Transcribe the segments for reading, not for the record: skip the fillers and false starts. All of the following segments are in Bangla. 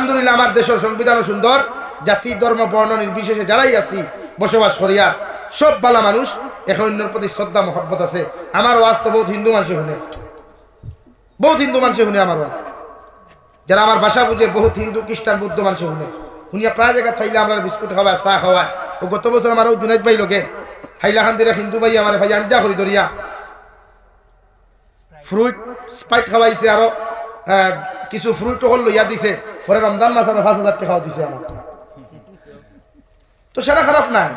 আলহামদুলিল্লাহ আমার দেশের সংবিধানও সুন্দর, জাতি ধর্ম বর্ণ নির্বিশেষে যারাই আছি বসবাস করি, আর সব বালা মানুষ, এখন অন্যের প্রতি শ্রদ্ধা মহব্বত আছে। আমার ওয়াজ তো বহুত হিন্দু মানুষে শুনে, বহুত হিন্দু মানুষে শুনে আমার ওয়াজ, যারা আমার ভাষা বুঝে বহুত হিন্দু খ্রিস্টান বৌদ্ধ মানুষে শুনে, শুনিয়া প্রায় জায়গা চাইলে আমরা বিস্কুট খাওয়া চা খাওয়া। ও গত বছর আমার জুনাইদ ভাই লোকে হাইলাখান দিলে হিন্দু ভাই আমার ভাই আঞ্জা করি ধরিয়া ফ্রুট স্পাইট খাওয়াইছে, আরো কিছু ফ্রুট হল লইয়া দিছে, পরে রমজান মাস আরো 5,000 টাকাও দিছে আমার। তো সেটা খারাপ নাই,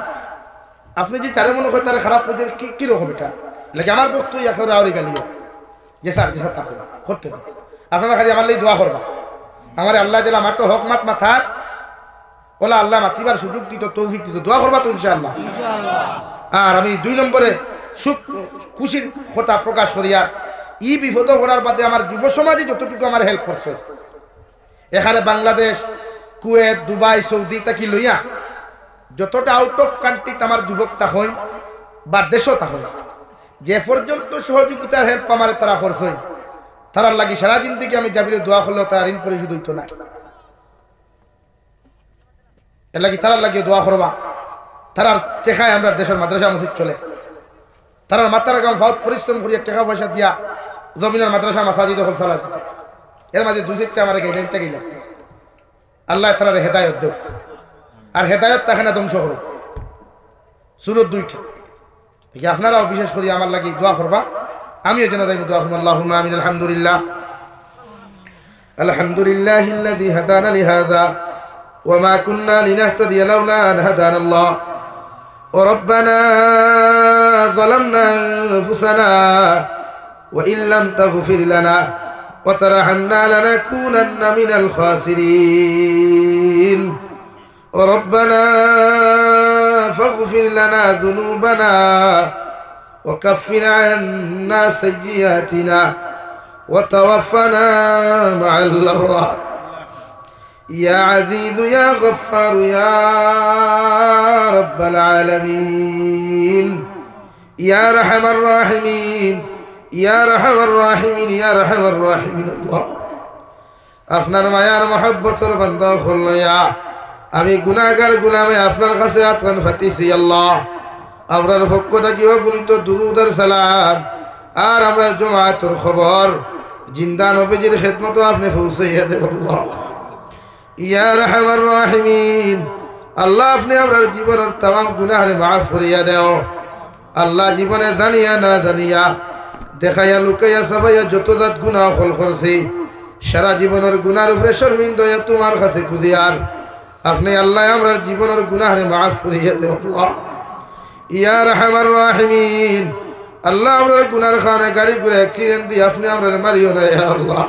আপনি যে তারে মনে করেন তারা খারাপ করছেন কিরকম এটা লাগে আমার বক্তব্য এখন আউরি গালিও যে স্যার যে তা করতে দেন। আপনারা খালি আমার লাগে দোয়া করবা, আমার আল্লাহ জেলা মাত্র হক মাত মাথার ওলা আল্লাহ মাতিবার সুযোগ দিত, তৌফিক দিত, দোয়া করবা তো ইনশাআল্লাহ। আর আমি 2 নম্বরে সুখ খুশির কথা প্রকাশ করি, আর ই বিপদ করার বাদে আমার যুব সমাজে যতটুকু আমার হেল্প করছে, এখানে বাংলাদেশ, কুয়েত, দুবাই, সৌদি তাকি লইয়া যতটা আউট অফ কান্ট্রিতে আমার যুবক তা হয় বা দেশও তা হয়, যে পর্যন্ত সহযোগিতার হেল্প আমার তারা করছে, তারার লাগি সারাদিন থেকে আমি জাবিরে দোয়া করলেও তার ঋণ পরিশোধ হইতো না। এর লাগি তারার লাগিয়ে দোয়া করবা, তারার টেকায় আমরা দেশের মাদ্রাসা মসজিদ চলে, তারার মাতার গাম ফাউত পরিশ্রম করিয়া টাকা পয়সা দিয়া জমিনের মাদ্রাসা মাসাজিদ দখল চালা দিতে, এর মাঝে 2-4টা আমার গাইতে গেলাম। আল্লাহ তারার হেদায়ত দেব, আর হেদায়ত তাকে না ধ্বংস করুক। সুরত 2টা আপনারাও বিশেষ করি আমার লাগি দোয়া করবা, আমিও যেন তাই দোয়া করব। আল্লাহুম্মা আমিন। আলহামদুলিল্লাহ আলহামদুলিল্লাহিল্লাযী হাদানা লিহাযা ওয়া মা কুন্না লিনাহতাদিয়া লাওলা আন হাদানাল্লাহ ওয়া রাব্বানা যালামনা আনফুসানা ওয়া ইল্লাম তাগফির লানা ওয়া তারহামনা লানাকুনান্না মিনাল খাসিরিন ربنا فاغفر لنا ذنوبنا وكفر عنا سيئاتنا وتوفنا مع الأبرار يا عزيز يا غفار يا رب العالمين يا رحم الراحمين يا رحم الراحمين يا رحم الراحمين الله أفنان ما يا محبة ربنا خلنا আমি গুনাহগার গুলামে আপনার কাছে আতকান ফাতিছি আল্লাহ, আমরার পক্ষ থেকে অগণিত দুরূদ আর সালাম আর আমরার জমাতের খবর জিন্দা নবীজির খিদমত আপনি পৌঁছাইয়া দেন আল্লাহ। ইয়া রাহমার রাহিমিন আল্লাহ, আপনি আমরার জীবনের तमाम গুনাহরে মাফ করিয়া দাও আল্লাহ। জীবনে জানিয়া না জানিয়া দেখাইয়া লুকাইয়া সাফাইয়া যত জাত গুনাহ ফল করছি, সারা জীবনের গুনার উপরে শর্মিন্দা হইয়া তোমার কাছে খুদিয়ার আপনি আল্লাহ আমরার জীবনের গুনাহরে মাফ করিয়া দেও আল্লাহ। ইয়া রাহমার রাহিমিন আল্লাহ, আমরার গুনার কারণে গাড়ি ঘুরে অ্যাক্সিডেন্ট দিয়ে আপনি আমরার মারিও না ইয়া আল্লাহ।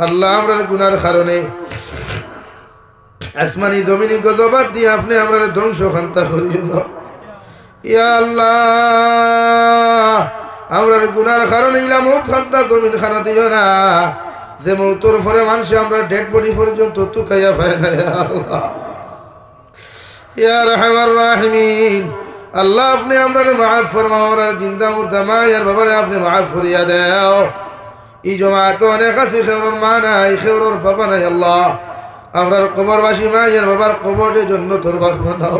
আল্লাহ আমরার গুনার কারণে আসমানি জমিনি গজবাত দিয়ে আপনি আমরার ধ্বংস খান্তা করিও না ইয়া আল্লাহ। আমরার গুনার কারণে ইলা মউত খান্তা জমিন খানা দিও না, যে মৌতর পরে মানুষ আমরা ডেড বডি পর্যন্ত তুকাইয়া পায় না ইয়া আল্লাহ। ইয়া রাহমার রাহিমিন আল্লাহ, আপনি আমরা মাফ ফরমাও, আমরা জিন্দা মুর্দা মায়ের বাবারে আপনি মাফ করিয়া দাও। এই জমাত অনেক আছে খেউরর মা নাই, খেউরর বাবা নাই আল্লাহ। আমরার কবরবাসী মায়ের বাবার কবরের জন্য তোর বাস বানাও,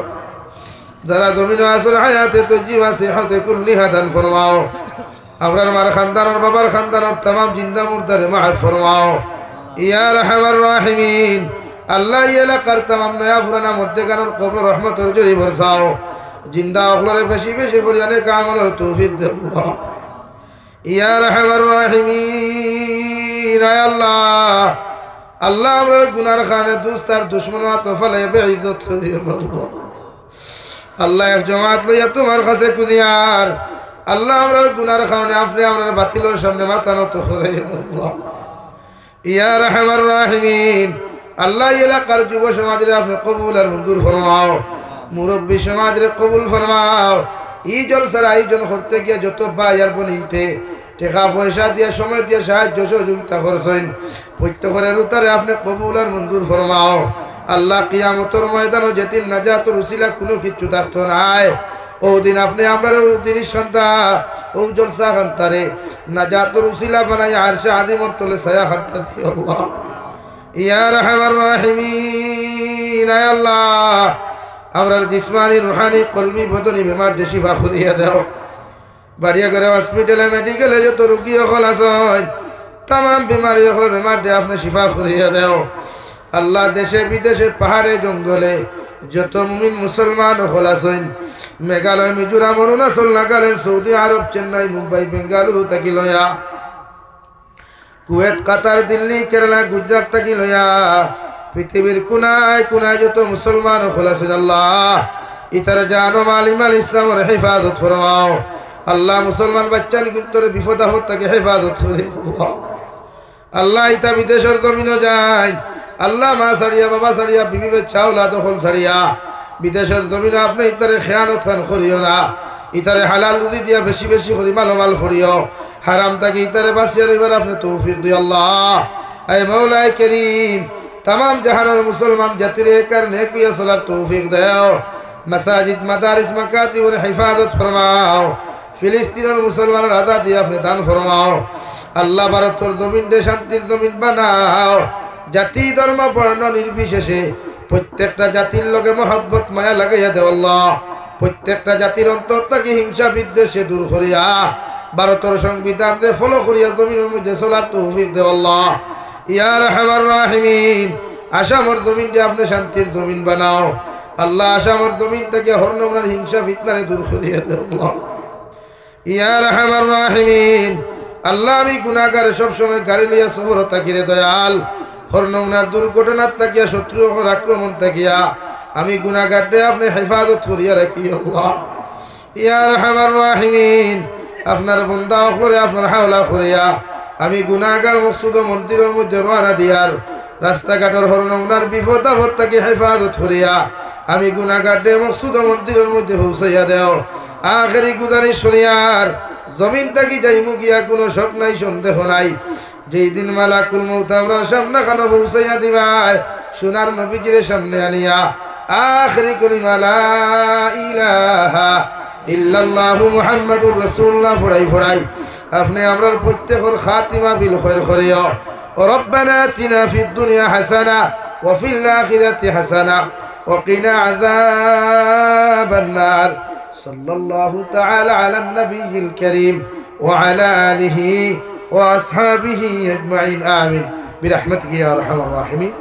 যারা জমিন আসল হায়াতে তো জীবা সিহাতে কুল্লিহা দান ফরমাও। আমরার মার খানদানোর বাবার খানদানোর तमाम জিন্দা মুর্দারে মাফ ফরমাও ইয়া রাহমার রাহিমিন আল্লাহ। এই এলাকার तमाम নয়া পুরানা মধ্যেখানের কবর রহমতের জরি বরসাও, জিন্দা আখলারে বেশি বেশি করে অনেক আমলের তৌফিক দাও আল্লাহ। ইয়া রাহমার রাহিমিন আয় আল্লাহ, আল্লাহ আমরার গুনার কারণে দুস্তার দুশমন তফালে বেইজ্জত দিও আল্লাহ। আল্লাহ এক জামাত লইয়া তোমার কাছে কুদিয়ার আল্লাহ, আমরার গুনার কারণে আপনি আমরার বাতিলের সামনে মাথা নত করে আল্লাহ। ইয়া রাহমার রাহিমিন আল্লাহ, এলাকার যুব সমাজের আপনি কবুল আর মঞ্জুর ফরমাও, মুরব্বী সমাজের কবুল ফরমাও। এই জলসার আয়োজন করতে গিয়ে যত ভাই আর বোনিনতে টাকা পয়সা দিয়ে সময় দিয়ে সাহায্য সহযোগিতা করছেন, প্রত্যেকের উত্তরে আপনি কবুল আর মঞ্জুর ফরমাও আল্লাহ। কিয়ামতের ময়দানে যেদিন নাজাতের উসিলা কোনো কিছু থাকতো নাই, ও দিন আপনি আমরা জিনিস খান্তা ও জলসা খান্তারে নাজাতের উসিলা বানাই আরশে আদিমর তলে ছায়া খান্তা দিও আল্লাহ। ইয়া আরহামার রাহিমিন। আয় আল্লাহ, আমরার জিসমানি রুহানি কলবি বদনি বেমার শিফা করিয়া দাও। বাড়িয়া করে হসপিটালে মেডিকেলে যত রুগী সকল আছেন, তাম বেমারি সকল বেমার দিয়ে আপনি শিফা করিয়া দাও। আল্লাহ, দেশে বিদেশে পাহাড়ে জঙ্গলে যত মুমিন মুসলমান সকল আছেন, মেঘালয়, মিজোরাম, অরুণাচল, নাগাল্যান্ড, সৌদি আরব, চেন্নাই, মুম্বাই, বেঙ্গালুরু থাকি লয়া, কুয়েত, কাতার, দিল্লি, কেরালা, গুজরাট থাকি লয়া পৃথিবীর কোনায় কোনায় যত মুসলমান সকল আছেন, আল্লাহ ইতার জানো মাল ইমাল ইসলামের হেফাজত ফরমাও। আল্লাহ, মুসলমান বাচ্চান কিন্তু বিপদ আপদ তাকে হেফাজত করে। আল্লাহ, ইতা বিদেশের জমিনও যায়, আল্লাহ মা সারিয়া, বাবা সারিয়া, বিবি বাচ্চা ওলাদ হল সারিয়া বিদেশের জমিনে আপনি ইতারে খেয়ানত খান করিও না। ইতারে হালাল রুজি দিয়া বেশি বেশি করি মালমাল করিও। হারাম তাকে ইতারে বাঁচিয়ে রইবার আপনি তৌফিক দিও। আল্লাহ, আয় মৌলাই করিম, তাম জাহানের মুসলমান জাতির কারণে কুইয়া চলার তৌফিক দেও। মাসাজিদ, মাদারিস, মাকাতিবের হেফাজত ফরমাও। ফিলিস্তিনের মুসলমানের আজাদি আপনি দান ফরমাও। আল্লাহ, ভারতের জমিন দে শান্তির জমিন বানাও। জাতি, ধর্ম, বর্ণ নির্বিশেষে প্রত্যেকটা জাতির লগে মহব্বত মায়া লাগাইয়া দেও। আল্লাহ, প্রত্যেকটা জাতির অন্তর থেকে হিংসা বিদ্বেষে দূর করিয়া ভারতের সংবিধান রে ফলো করিয়া জমিনের মধ্যে চলার তৌফিক দেও। আল্লাহ, ইয়া আরহামার রাহিমিন, আসামর জমিনটা আপনি শান্তির জমিন বানাও। আল্লাহ, আসামর জমিন থেকে হরনমনার হিংসা ফিতনারে দূর করিয়া দেও। আল্লাহ, ইয়া আরহামার রাহিমিন। আল্লাহ, আমি গুনাহগার, সবসময় গাড়ি লইয়া শহর তাকিরে দয়াল, হরনমনার দুর্ঘটনার তাকিয়া, শত্রু আক্রমণ তাকিয়া আমি গুনাহগার দে আপনি হেফাজত করিয়া রাখি। আল্লাহ, ইয়া আরহামার রাহিমিন। আপনার বান্দা করে আপনার হাওলা করিয়া আমি গুনাহগার মকসুদ মন্দিরের মধ্যে রওনা দিয়ার রাস্তাঘাটের হরনমনার বিপদ আপদ তাকে হেফাজত করিয়া আমি গুনাহগার দে মকসুদ মন্দিরের মধ্যে পৌঁছাইয়া দেও। আখেরি গুজারিশ শরিয়ার জমিন থাকি যাইমু গিয়া কোনো শক নাই, সন্দেহ নাই। যেই দিন মালাকুল মউত আমরা সামনে খানো পৌঁছাইয়া দিবাই, সোনার নবীজির সামনে আনিয়া আখেরি কলিমা লা ইলাহা ইল্লাল্লাহু মুহাম্মাদুর রাসূলুল্লাহ ফরাই ফরাই আপনি আমরার প্রত্যেকের খাতিমা বিল খায়র করিও। রব্বানা আতিনা ফিদ দুনিয়া হাসানা ওয়া ফিল আখিরাতি হাসানা ওয়া কিনা আযাবান নার। সাল্লাল্লাহু তাআলা আলা নবিয়িল কারীম ওয়া আলা আলিহি ওয়া আসহাবিহি আজমাইন। আমিন বিরহমাতিকা ইয়া আরহামার রাহিমিন।